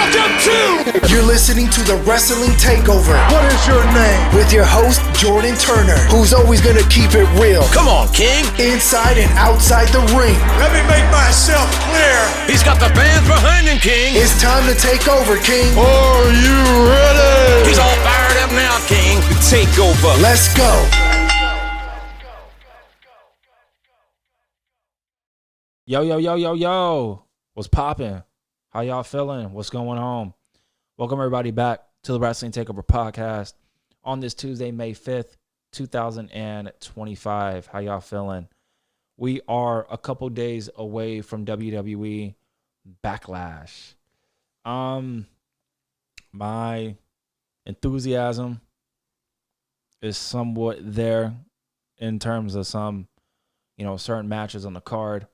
Welcome to. You're listening to the Wrestling Takeover. What is your name? With your host, Jordan Turner, who's always gonna keep it real. Come on, King. Inside and outside the ring. Let me make myself clear. He's got the fans behind him, King. It's time to take over, King. Are you ready? He's all fired up now, King. The takeover. Let's go. Yo. What's poppin'? How y'all feeling? What's going on? Welcome everybody back to the Wrestling Takeover podcast on this Tuesday, May 5th, 2025. How y'all feeling? We are a couple days away from WWE Backlash. My enthusiasm is somewhat there in terms of some, certain matches on the card.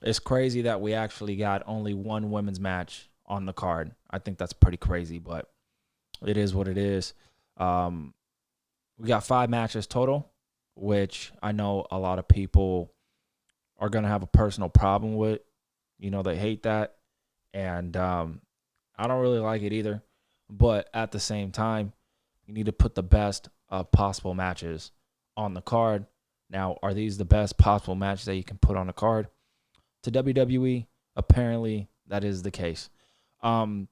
It's crazy that we actually got only one women's match on the card. I think that's pretty crazy, but it is what it is. We got 5 matches total, which I know a lot of people are going to have a personal problem with. They hate that. And I don't really like it either. But at the same time, you need to put the best of possible matches on the card. Now, are these the best possible matches that you can put on the card? To WWE, apparently that is the case. I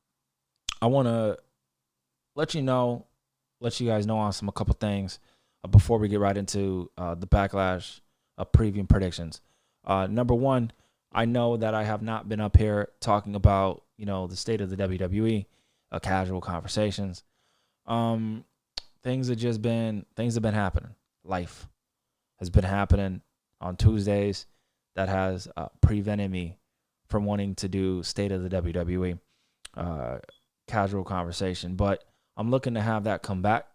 want to let you guys know on a couple things before we get right into the Backlash preview and predictions. Number one, I know that I have not been up here talking about the state of the WWE, casual conversations. Things have been happening. Life has been happening on Tuesdays. That has prevented me from wanting to do State of the WWE casual conversation. But I'm looking to have that come back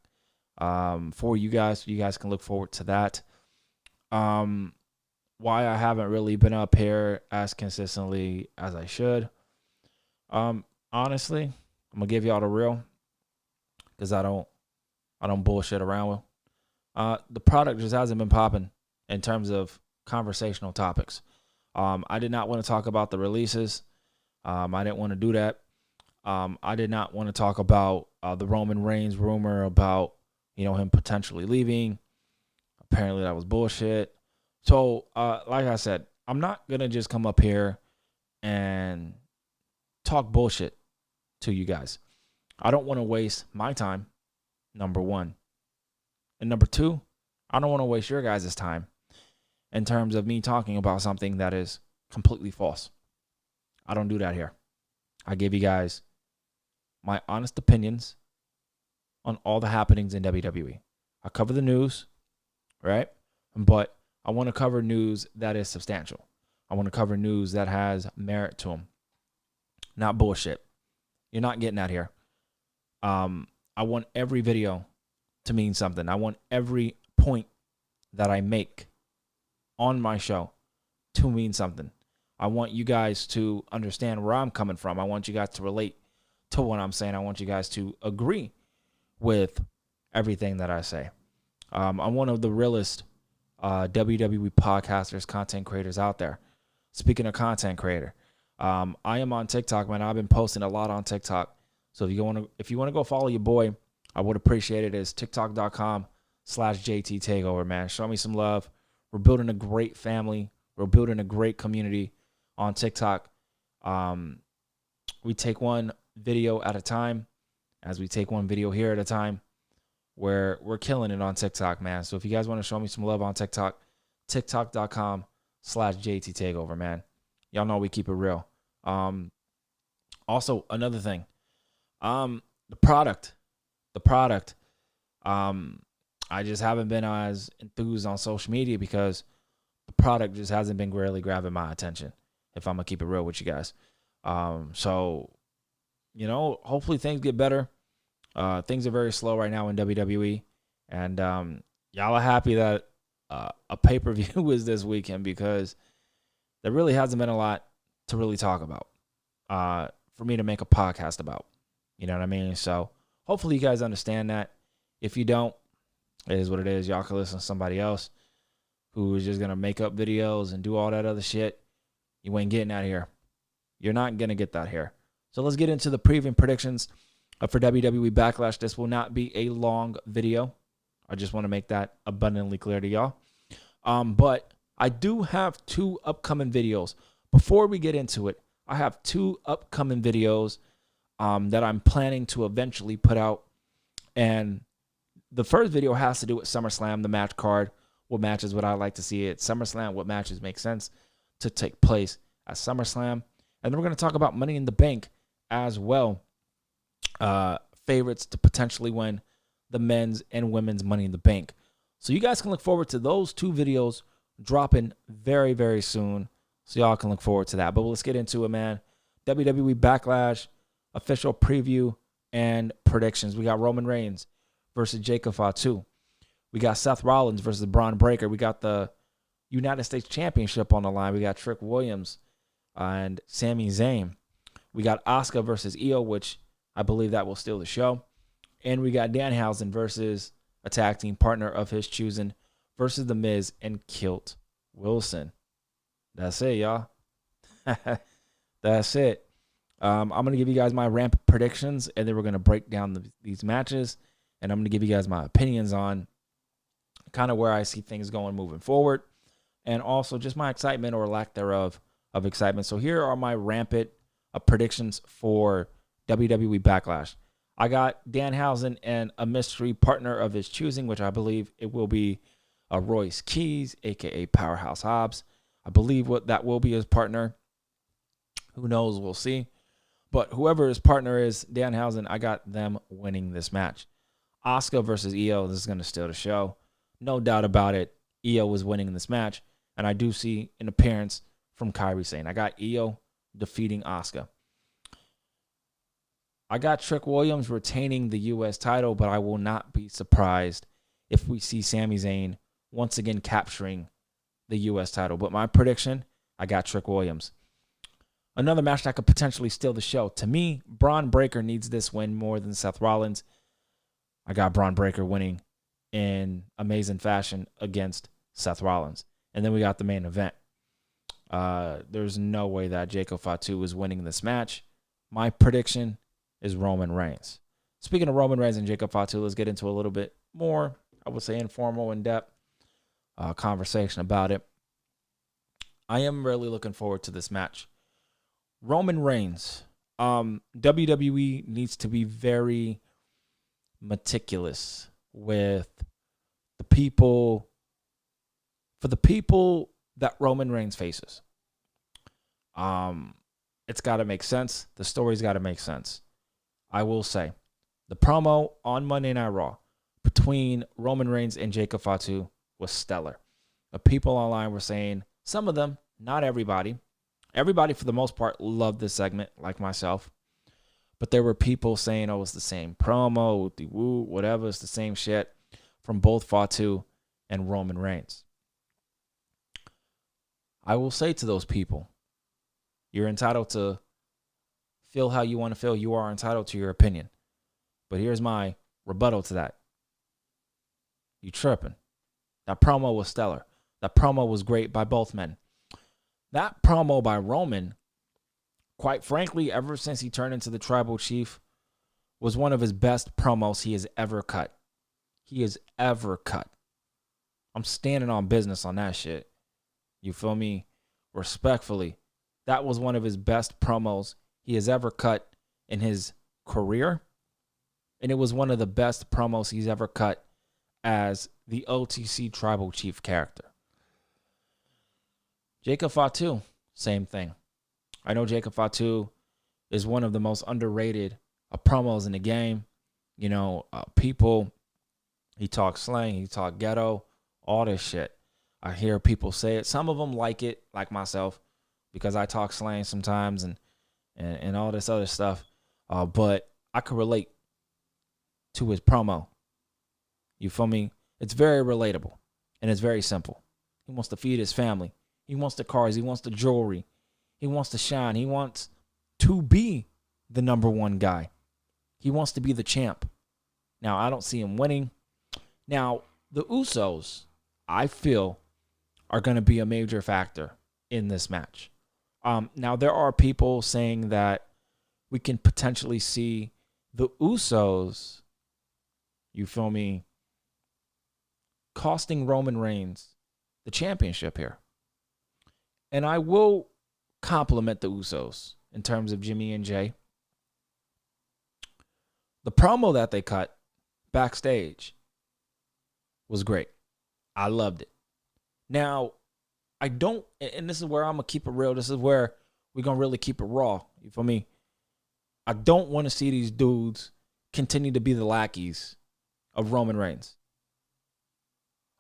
for you guys. So you guys can look forward to that. Why I haven't really been up here as consistently as I should. Honestly, I'm going to give y'all the real because I don't bullshit around with. The product just hasn't been popping in terms of conversational topics. I did not want to talk about the releases. I didn't want to do that. I did not want to talk about the Roman Reigns rumor about him potentially leaving. Apparently that was bullshit. So like I said, I'm not gonna just come up here and talk bullshit to you guys. I don't want to waste my time, number one. And number two, I don't want to waste your guys' time in terms of me talking about something that is completely false. I don't do that here. I give you guys my honest opinions on all the happenings in WWE. I cover the news, right? But I want to cover news that is substantial. I want to cover news that has merit to them. Not bullshit. You're not getting that here. I want every video to mean something. I want every point that I make on my show to mean something. I want you guys to understand where I'm coming from. I want you guys to relate to what I'm saying. I want you guys to agree with everything that I say. I'm one of the realest WWE podcasters, content creators out there. Speaking of content creator, I am on TikTok, man. I've been posting a lot on TikTok. So if you want to go follow your boy, I would appreciate it. It's tiktok.com/JT Takeover, man. Show me some love. We're building a great family. We're building a great community on TikTok. We take one video at a time. As we take one video here at a time, we're killing it on TikTok, man. So if you guys want to show me some love on TikTok, tiktok.com/JT Takeover, man. Y'all know we keep it real. Also, another thing, the product. I just haven't been as enthused on social media because the product just hasn't been really grabbing my attention, if I'm going to keep it real with you guys. So, hopefully things get better. Things are very slow right now in WWE. And y'all are happy that a pay-per-view is this weekend because there really hasn't been a lot to really talk about for me to make a podcast about. You know what I mean? So hopefully you guys understand that. If you don't, it is what it is. Y'all can listen to somebody else who is just going to make up videos and do all that other shit. You ain't getting that here. You're not going to get that here. So let's get into the preview and predictions for WWE Backlash. This will not be a long video. I just want to make that abundantly clear to y'all. But I do have 2 upcoming videos. Before we get into it, I have 2 upcoming videos that I'm planning to eventually put out. And the first video has to do with SummerSlam, the match card. What matches would I like to see at SummerSlam? What matches make sense to take place at SummerSlam? And then we're going to talk about Money in the Bank as well. Favorites to potentially win the men's and women's Money in the Bank. So you guys can look forward to those 2 videos dropping very, very soon. So y'all can look forward to that. But let's get into it, man. WWE Backlash, official preview and predictions. We got Roman Reigns versus Jacob Fatu. We got Seth Rollins versus Braun Breaker. We got the United States Championship on the line. We got Trick Williams and Sami Zayn. We got Asuka versus Io, which I believe that will steal the show. And we got Danhausen versus a tag team partner of his choosing versus The Miz and Kilt Wilson. That's it, y'all. That's it. I'm going to give you guys my ramp predictions, and then we're going to break down these matches, and I'm going to give you guys my opinions on kind of where I see things going moving forward, and also just my excitement or lack thereof of excitement. So here are my rampant predictions for WWE Backlash. I got Danhausen and a mystery partner of his choosing, which I believe it will be Royce Keys, a.k.a. Powerhouse Hobbs. I believe what that will be his partner. Who knows? We'll see. But whoever his partner is, Danhausen, I got them winning this match. Asuka versus Io, this is going to steal the show. No doubt about it. Io was winning this match. And I do see an appearance from Kairi Sane. I got Io defeating Asuka. I got Trick Williams retaining the U.S. title, but I will not be surprised if we see Sami Zayn once again capturing the U.S. title. But my prediction, I got Trick Williams. Another match that could potentially steal the show. To me, Braun Breaker needs this win more than Seth Rollins. I got Braun Breaker winning in amazing fashion against Seth Rollins. And then we got the main event. There's no way that Jacob Fatu is winning this match. My prediction is Roman Reigns. Speaking of Roman Reigns and Jacob Fatu, let's get into a little bit more, I would say, informal, in-depth conversation about it. I am really looking forward to this match. Roman Reigns. WWE needs to be very meticulous with the people, for the people that Roman Reigns faces. It's got to make sense. The story's got to make sense. I will say, the promo on Monday Night Raw between Roman Reigns and Jacob Fatu was stellar. The people online were saying, some of them, not everybody. Everybody, for the most part, loved this segment, like myself. But there were people saying, oh, it's the same promo, woo, whatever, it's the same shit from both Fatu and Roman Reigns. I will say to those people, you're entitled to feel how you want to feel. You are entitled to your opinion. But here's my rebuttal to that. You tripping. That promo was stellar. That promo was great by both men. That promo by Roman, quite frankly, ever since he turned into the tribal chief, was one of his best promos he has ever cut. He has ever cut. I'm standing on business on that shit. You feel me? Respectfully, that was one of his best promos he has ever cut in his career. And it was one of the best promos he's ever cut as the OTC tribal chief character. Jacob Fatu, same thing. I know Jacob Fatu is one of the most underrated promos in the game. You know, people, he talks slang, he talks ghetto, all this shit. I hear people say it. Some of them like it, like myself, because I talk slang sometimes and all this other stuff. But I could relate to his promo. You feel me? It's very relatable, and it's very simple. He wants to feed his family. He wants the cars. He wants the jewelry. He wants to shine. He wants to be the number one guy. He wants to be the champ. Now, I don't see him winning. Now, the Usos, I feel, are going to be a major factor in this match. Now, there are people saying that we can potentially see the Usos, you feel me, costing Roman Reigns the championship here. And I will compliment the Usos in terms of Jimmy and Jay. The promo that they cut backstage was great. I loved it. Now, I don't, and this is where I'm going to keep it real. This is where we're going to really keep it raw. You feel me? I don't want to see these dudes continue to be the lackeys of Roman Reigns.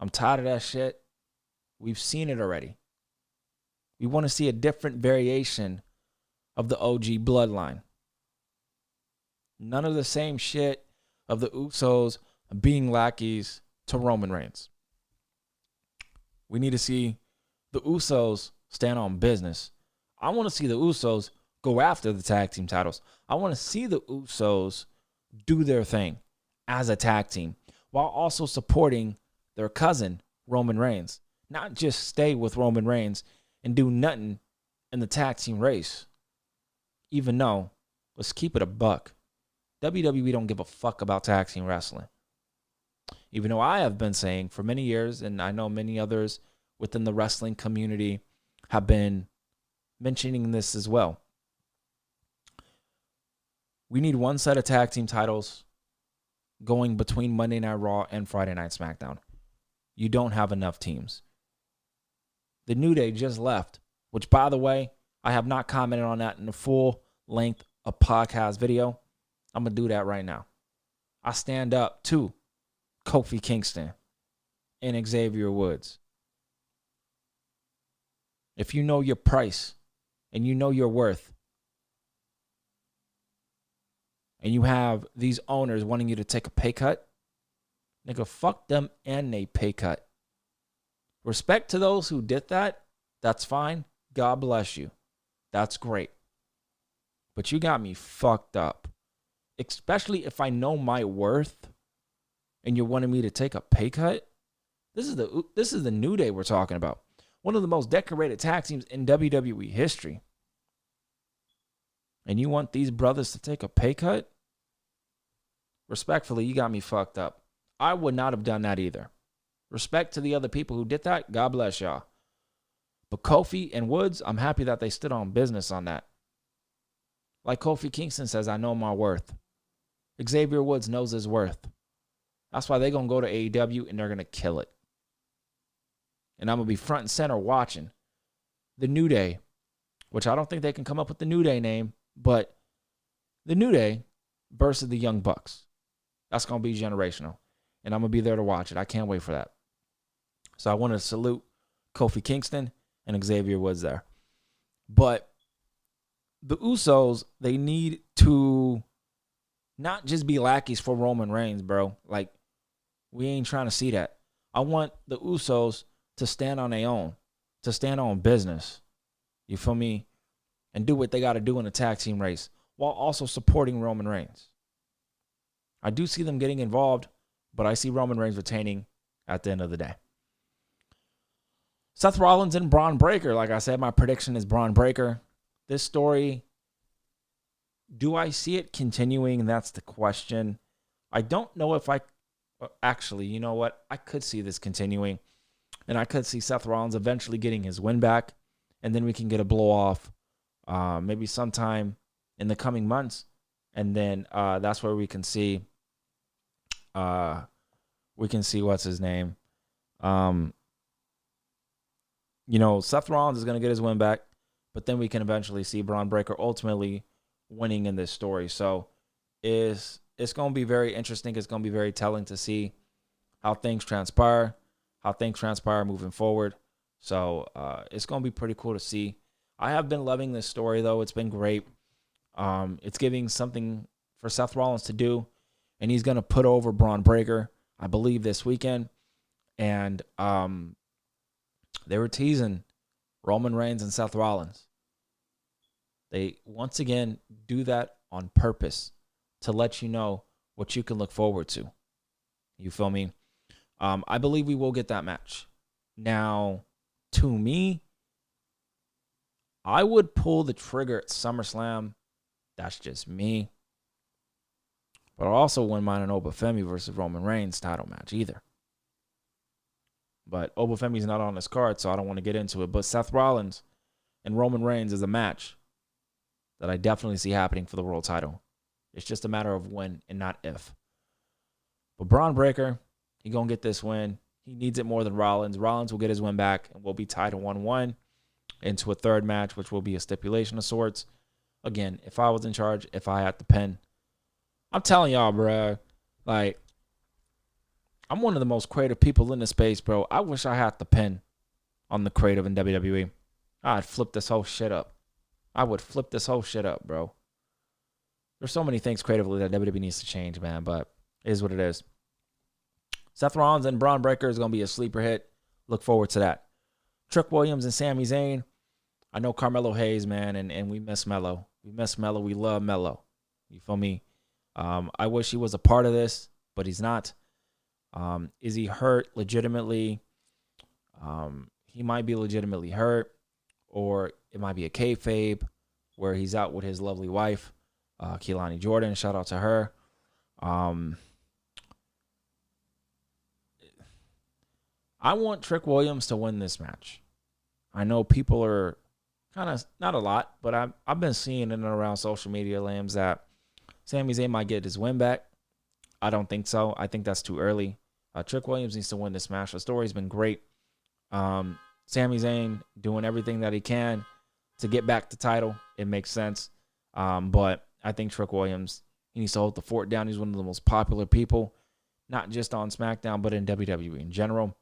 I'm tired of that shit. We've seen it already. We want to see a different variation of the OG bloodline. None of the same shit of the Usos being lackeys to Roman Reigns. We need to see the Usos stand on business. I want to see the Usos go after the tag team titles. I want to see the Usos do their thing as a tag team while also supporting their cousin, Roman Reigns. Not just stay with Roman Reigns and do nothing in the tag team race. Even though, let's keep it a buck, WWE don't give a fuck about tag team wrestling. Even though I have been saying for many years, and I know many others within the wrestling community have been mentioning this as well. We need one set of tag team titles going between Monday Night Raw and Friday Night SmackDown. You don't have enough teams. The New Day just left, which, by the way, I have not commented on that in the full length of podcast video. I'm going to do that right now. I stand up to Kofi Kingston and Xavier Woods. If you know your price and you know your worth, and you have these owners wanting you to take a pay cut, nigga, fuck them and a pay cut. Respect to those who did that. That's fine. God bless you. That's great. But you got me fucked up. Especially if I know my worth and you're wanting me to take a pay cut. This is the New Day we're talking about. One of the most decorated tag teams in WWE history. And you want these brothers to take a pay cut? Respectfully, you got me fucked up. I would not have done that either. Respect to the other people who did that. God bless y'all. But Kofi and Woods, I'm happy that they stood on business on that. Like Kofi Kingston says, I know my worth. Xavier Woods knows his worth. That's why they're going to go to AEW and they're going to kill it. And I'm going to be front and center watching the New Day, which I don't think they can come up with the New Day name, but the New Day versus the Young Bucks. That's going to be generational. And I'm going to be there to watch it. I can't wait for that. So I want to salute Kofi Kingston and Xavier Woods there. But the Usos, they need to not just be lackeys for Roman Reigns, bro. Like, we ain't trying to see that. I want the Usos to stand on their own, to stand on business. You feel me? And do what they got to do in the tag team race while also supporting Roman Reigns. I do see them getting involved, but I see Roman Reigns retaining at the end of the day. Seth Rollins and Braun Breaker. Like I said, my prediction is Braun Breaker. This story, do I see it continuing? That's the question. I don't know if actually, you know what? I could see this continuing. And I could see Seth Rollins eventually getting his win back. And then we can get a blow off maybe sometime in the coming months. And then that's where we can see what's his name. Seth Rollins is going to get his win back. But then we can eventually see Braun Breaker ultimately winning in this story. So it's going to be very interesting. It's going to be very telling to see how things transpire moving forward. So it's going to be pretty cool to see. I have been loving this story, though. It's been great. It's giving something for Seth Rollins to do, and he's going to put over Braun Breaker, I believe, this weekend. And they were teasing Roman Reigns and Seth Rollins. They, once again, do that on purpose to let you know what you can look forward to. You feel me? I believe we will get that match. Now, to me, I would pull the trigger at SummerSlam That's just me. But I also wouldn't mind an Obafemi versus Roman Reigns title match either. But Obafemi's not on this card, so I don't want to get into it. But Seth Rollins and Roman Reigns is a match that I definitely see happening for the world title. It's just a matter of when and not if. But Braun Breaker, he going to get this win. He needs it more than Rollins. Rollins will get his win back and will be tied to 1-1 into a third match, which will be a stipulation of sorts. Again, if I was in charge, if I had the pen, I'm telling y'all, bro, like, I'm one of the most creative people in this space, bro. I wish I had the pen on the creative in WWE. I'd flip this whole shit up. I would flip this whole shit up, bro. There's so many things creatively that WWE needs to change, man, but it is what it is. Seth Rollins and Braun Breaker is going to be a sleeper hit. Look forward to that. Trick Williams and Sami Zayn. I know Carmelo Hayes, man, and we miss Melo. We miss Melo. We love Melo. You feel me? I wish he was a part of this, but he's not. Is he hurt legitimately? He might be legitimately hurt, or it might be a kayfabe where he's out with his lovely wife, Kehlani Jordan. Shout out to her. I want Trick Williams to win this match. I know people are kind of, not a lot, but I've been seeing in and around social media lambs that Sami Zayn might get his win back. I don't think so. I think that's too early. Trick Williams needs to win this match. The story's been great. Sami Zayn doing everything that he can to get back the title. It makes sense. But I think Trick Williams, he needs to hold the fort down. He's one of the most popular people, not just on SmackDown, but in WWE in general.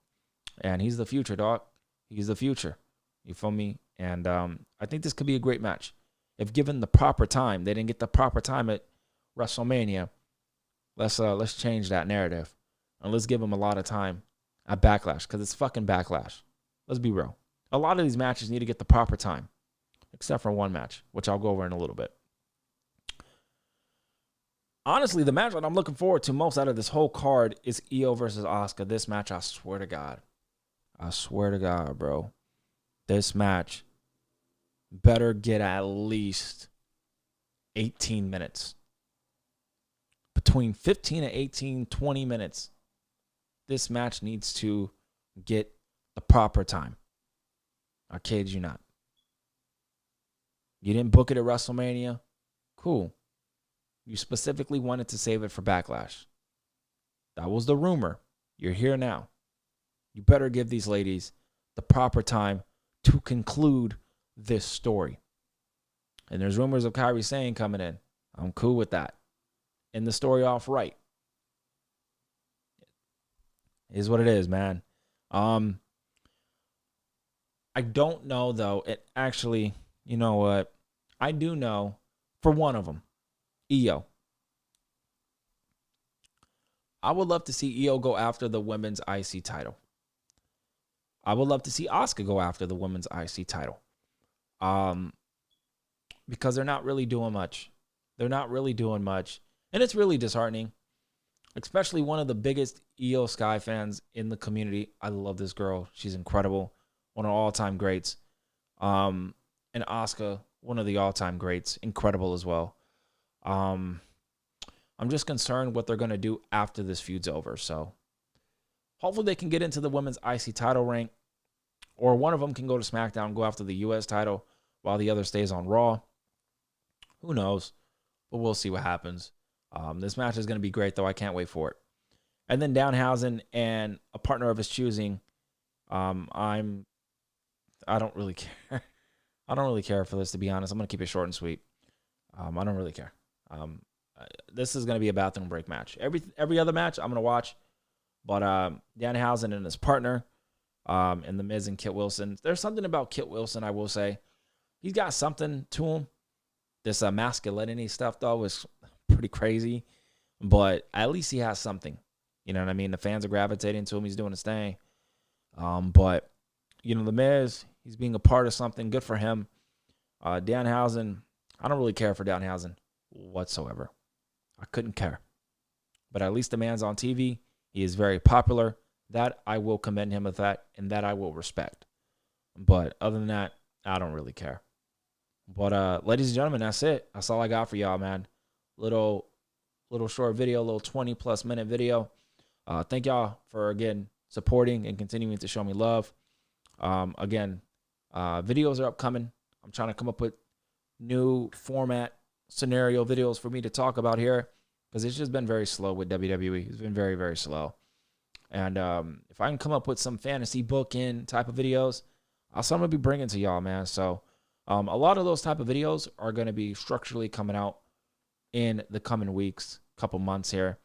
And he's the future, dog. He's the future. You feel me? And I think this could be a great match. If given the proper time, they didn't get the proper time at WrestleMania. Let's change that narrative. And let's give him a lot of time at Backlash, because it's fucking Backlash. Let's be real. A lot of these matches need to get the proper time, except for one match, which I'll go over in a little bit. Honestly, the match that I'm looking forward to most out of this whole card is Io versus Asuka. This match, I swear to God, bro, this match better get at least 18 minutes. Between 15 and 18, 20 minutes. This match needs to get the proper time. I kid you not. You didn't book it at WrestleMania? Cool. You specifically wanted to save it for Backlash. That was the rumor. You're here now. You better give these ladies the proper time to conclude this story. And there's rumors of Kairi Sane coming in. I'm cool with that. End the story off right. It is what it is, man. I don't know, though. It actually, you know what? I do know for one of them, Io. I would love to see Io go after the women's IC title. I would love to see Asuka go after the women's IC title. Because they're not really doing much. And it's really disheartening. Especially one of the biggest Io Sky fans in the community. I love this girl. She's incredible. One of the all-time greats. And Asuka, one of the all-time greats. Incredible as well. I'm just concerned what they're going to do after this feud's over. So hopefully they can get into the women's IC title rank. Or one of them can go to SmackDown and go after the US title while the other stays on Raw. Who knows? But we'll see what happens. This match is going to be great, though. I can't wait for it. And then Danhausen and a partner of his choosing. I don't really care. I don't really care for this, to be honest. I'm going to keep it short and sweet. I don't really care. This is going to be a bathroom break match. Every other match I'm going to watch. But Danhausen and his partner, and The Miz and Kit Wilson. There's something about Kit Wilson, I will say. He's got something to him. This masculinity stuff, though, is pretty crazy. But at least he has something. You know what I mean? The fans are gravitating to him. He's doing his thing. But, you know, The Miz, he's being a part of something. Good for him. Danhausen, I don't really care for Danhausen whatsoever. I couldn't care. But at least the man's on TV. He is very popular. That I will commend him with that, and that I will respect. But other than that, I don't really care. But ladies and gentlemen, that's it. That's all I got for y'all, man. Little short video, little 20+ minute video. Thank y'all for again supporting and continuing to show me love. Again, videos are upcoming. I'm trying to come up with new format scenario videos for me to talk about here because it's just been very slow with WWE. It's been very, very slow. And if I can come up with some fantasy book-in type of videos, I'm going to be bringing to y'all, man. So a lot of those type of videos are going to be structurally coming out in the coming weeks, couple months here.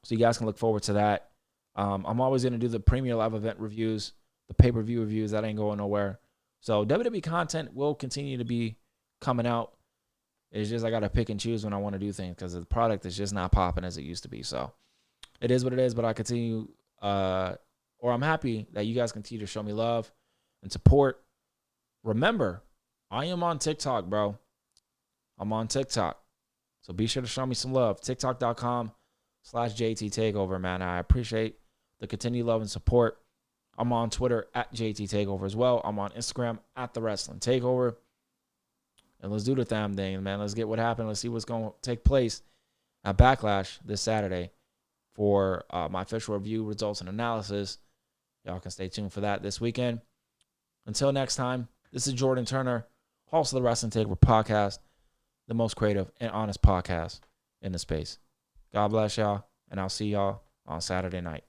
So you guys can look forward to that. I'm always going to do the Premier Live event reviews, the pay-per-view reviews. That ain't going nowhere. So WWE content will continue to be coming out. It's just I got to pick and choose when I want to do things because the product is just not popping as it used to be. So it is what it is, but I continue, or I'm happy that you guys continue to show me love and support. Remember, I am on TikTok, bro. I'm on TikTok. So be sure to show me some love. TikTok.com/JT Takeover, man. I appreciate the continued love and support. I'm on Twitter at JT Takeover as well. I'm on Instagram at The Wrestling Takeover. And let's do the damn thing, man. Let's get what happened. Let's see what's going to take place at Backlash this Saturday for my official review, results, and analysis. Y'all can stay tuned for that this weekend. Until next time, this is Jordan Turner, host of the Wrestling Takeover podcast, the most creative and honest podcast in the space. God bless y'all, and I'll see y'all on Saturday night.